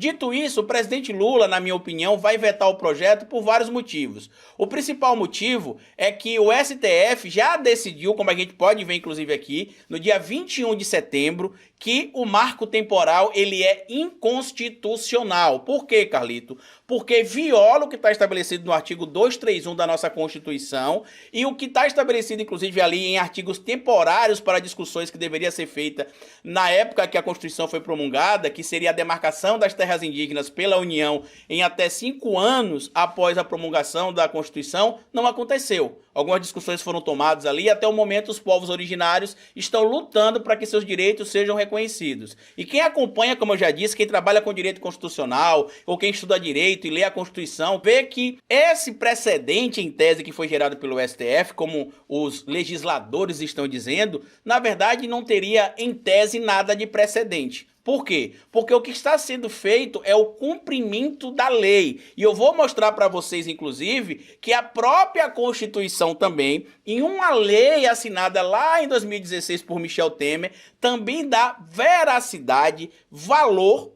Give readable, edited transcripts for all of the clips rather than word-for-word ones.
Dito isso, o presidente Lula, na minha opinião, vai vetar o projeto por vários motivos. O principal motivo é que o STF já decidiu, como a gente pode ver inclusive aqui, no dia 21 de setembro, que o marco temporal ele é inconstitucional. Por quê, Carlito? Porque viola o que está estabelecido no artigo 231 da nossa Constituição e o que está estabelecido, inclusive, ali em artigos temporários para discussões que deveria ser feita na época que a Constituição foi promulgada, que seria a demarcação das terras indígenas pela União em até 5 anos após a promulgação da Constituição, não aconteceu. Algumas discussões foram tomadas ali e até o momento os povos originários estão lutando para que seus direitos sejam reconhecidos. E quem acompanha, como eu já disse, quem trabalha com direito constitucional ou quem estuda direito e lê a Constituição, vê que esse precedente em tese que foi gerado pelo STF, como os legisladores estão dizendo, na verdade não teria em tese nada de precedente. Por quê? Porque o que está sendo feito é o cumprimento da lei. E eu vou mostrar para vocês, inclusive, que a própria Constituição também, em uma lei assinada lá em 2016 por Michel Temer, também dá veracidade, valor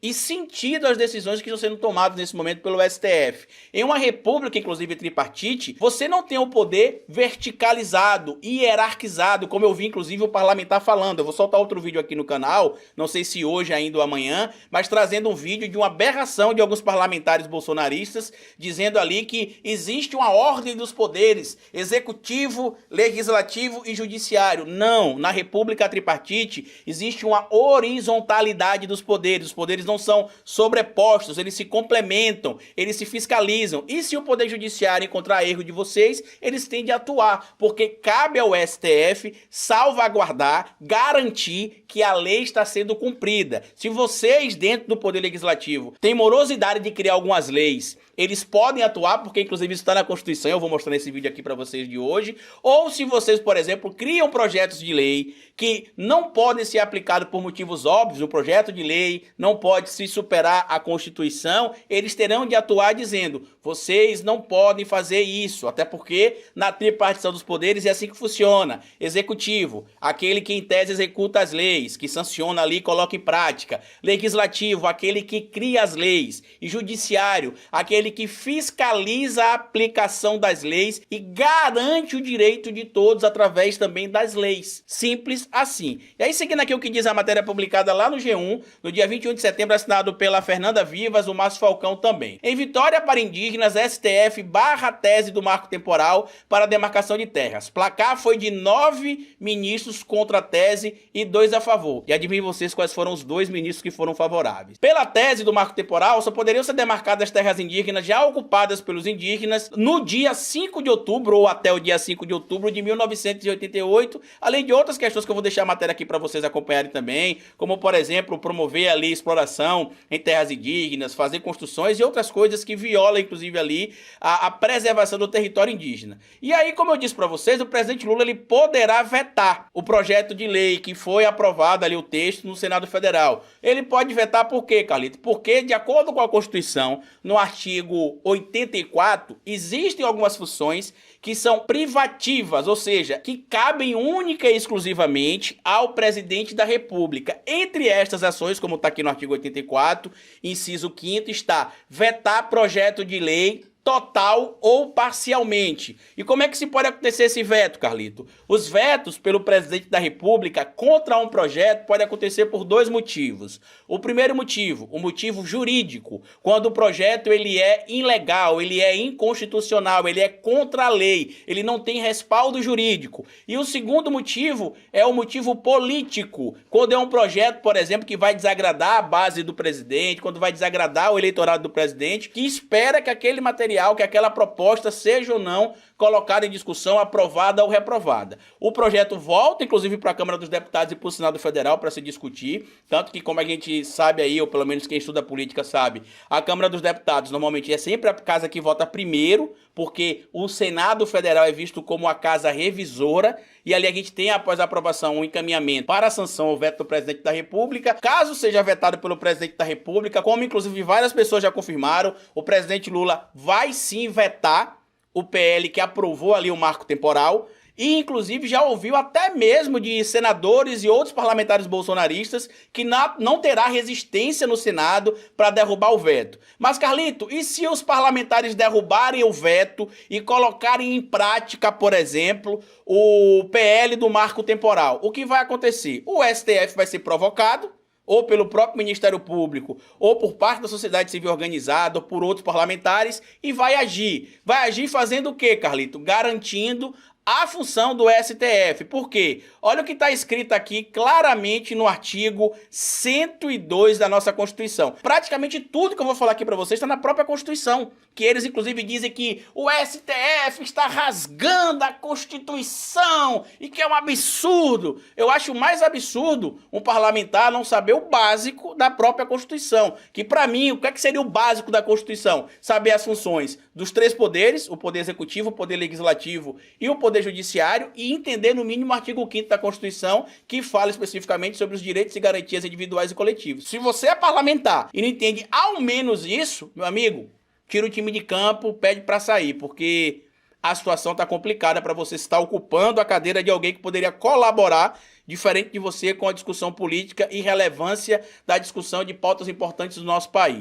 e sentido às decisões que estão sendo tomadas nesse momento pelo STF. Em uma república, inclusive tripartite, você não tem o poder verticalizado, hierarquizado, como eu vi inclusive o parlamentar falando. Eu vou soltar outro vídeo aqui no canal, não sei se hoje ainda ou amanhã, mas trazendo um vídeo de uma aberração de alguns parlamentares bolsonaristas, dizendo ali que existe uma ordem dos poderes, executivo, legislativo e judiciário. Não, na república tripartite existe uma horizontalidade dos poderes. Os poderes não são sobrepostos, eles se complementam, eles se fiscalizam. E se o Poder Judiciário encontrar erro de vocês, eles têm de atuar, porque cabe ao STF salvaguardar, garantir que a lei está sendo cumprida. Se vocês, dentro do Poder Legislativo, têm morosidade de criar algumas leis, eles podem atuar, porque inclusive isso está na Constituição, eu vou mostrar nesse vídeo aqui para vocês de hoje. Ou se vocês, por exemplo, criam projetos de lei que não podem ser aplicados por motivos óbvios, o projeto de lei não pode se superar a Constituição, eles terão de atuar dizendo, vocês não podem fazer isso, até porque na tripartição dos poderes é assim que funciona. Executivo, aquele que em tese executa as leis, que sanciona ali e coloca em prática. Legislativo, aquele que cria as leis. E judiciário, aquele que fiscaliza a aplicação das leis e garante o direito de todos através também das leis. Simples assim. E aí, seguindo aqui o que diz a matéria publicada lá no G1, no dia 21 de setembro, assinado pela Fernanda Vivas, o Márcio Falcão também. Em vitória para indígenas, STF barra tese do marco temporal para a demarcação de terras. Placar foi de 9 ministros contra a tese e 2 a favor. E adivinhem vocês quais foram os 2 ministros que foram favoráveis. Pela tese do marco temporal, só poderiam ser demarcadas terras indígenas já ocupadas pelos indígenas no dia 5 de outubro ou até o dia 5 de outubro de 1988, além de outras questões que eu vou deixar a matéria aqui para vocês acompanharem também, como por exemplo, promover ali exploração em terras indígenas, fazer construções e outras coisas que violam inclusive ali a preservação do território indígena. E aí, como eu disse para vocês, o presidente Lula ele poderá vetar o projeto de lei que foi aprovado ali o texto no Senado Federal. Ele pode vetar por quê, Carlito? Porque de acordo com a Constituição, no artigo 84, existem algumas funções que são privativas, ou seja, que cabem única e exclusivamente ao presidente da República. Entre estas ações, como está aqui no artigo 84, inciso 5º, está vetar projeto de lei total ou parcialmente. E como é que se pode acontecer esse veto, Carlito? Os vetos pelo presidente da República contra um projeto pode acontecer por 2 motivos. O primeiro motivo, o motivo jurídico, quando o projeto ele é ilegal, ele é inconstitucional, ele é contra a lei, ele não tem respaldo jurídico. E o segundo motivo é o motivo político, quando é um projeto, por exemplo, que vai desagradar a base do presidente, quando vai desagradar o eleitorado do presidente, que espera que aquele material, que aquela proposta seja ou não colocada em discussão, aprovada ou reprovada. O projeto volta, inclusive, para a Câmara dos Deputados e para o Senado Federal para se discutir, tanto que, como a gente sabe aí, ou pelo menos quem estuda política sabe, a Câmara dos Deputados normalmente é sempre a casa que vota primeiro, porque o Senado Federal é visto como a casa revisora, e ali a gente tem, após a aprovação, um encaminhamento para a sanção ou veto do presidente da República. Caso seja vetado pelo presidente da República, como inclusive várias pessoas já confirmaram, o presidente Lula vai sim vetar o PL que aprovou ali o marco temporal. e inclusive já ouviu até mesmo de senadores e outros parlamentares bolsonaristas que não terá resistência no Senado para derrubar o veto. Mas, Carlito, e se os parlamentares derrubarem o veto e colocarem em prática, por exemplo, o PL do marco temporal? O que vai acontecer? O STF vai ser provocado, ou pelo próprio Ministério Público, ou por parte da sociedade civil organizada, ou por outros parlamentares, e vai agir. Vai agir fazendo o quê, Carlito? Garantindo a função do STF. Por quê? Olha o que está escrito aqui claramente no artigo 102 da nossa Constituição. Praticamente tudo que eu vou falar aqui para vocês está na própria Constituição, que eles inclusive dizem que o STF está rasgando a Constituição e que é um absurdo. Eu acho mais absurdo um parlamentar não saber o básico da própria Constituição, que para mim, o que seria o básico da Constituição? Saber as funções dos três poderes, o poder executivo, o poder legislativo e o poder judiciário, e entender no mínimo o artigo 5º da Constituição, que fala especificamente sobre os direitos e garantias individuais e coletivos. Se você é parlamentar e não entende ao menos isso, meu amigo, tira o time de campo, pede para sair, porque a situação está complicada para você estar ocupando a cadeira de alguém que poderia colaborar, diferente de você, com a discussão política e relevância da discussão de pautas importantes do nosso país.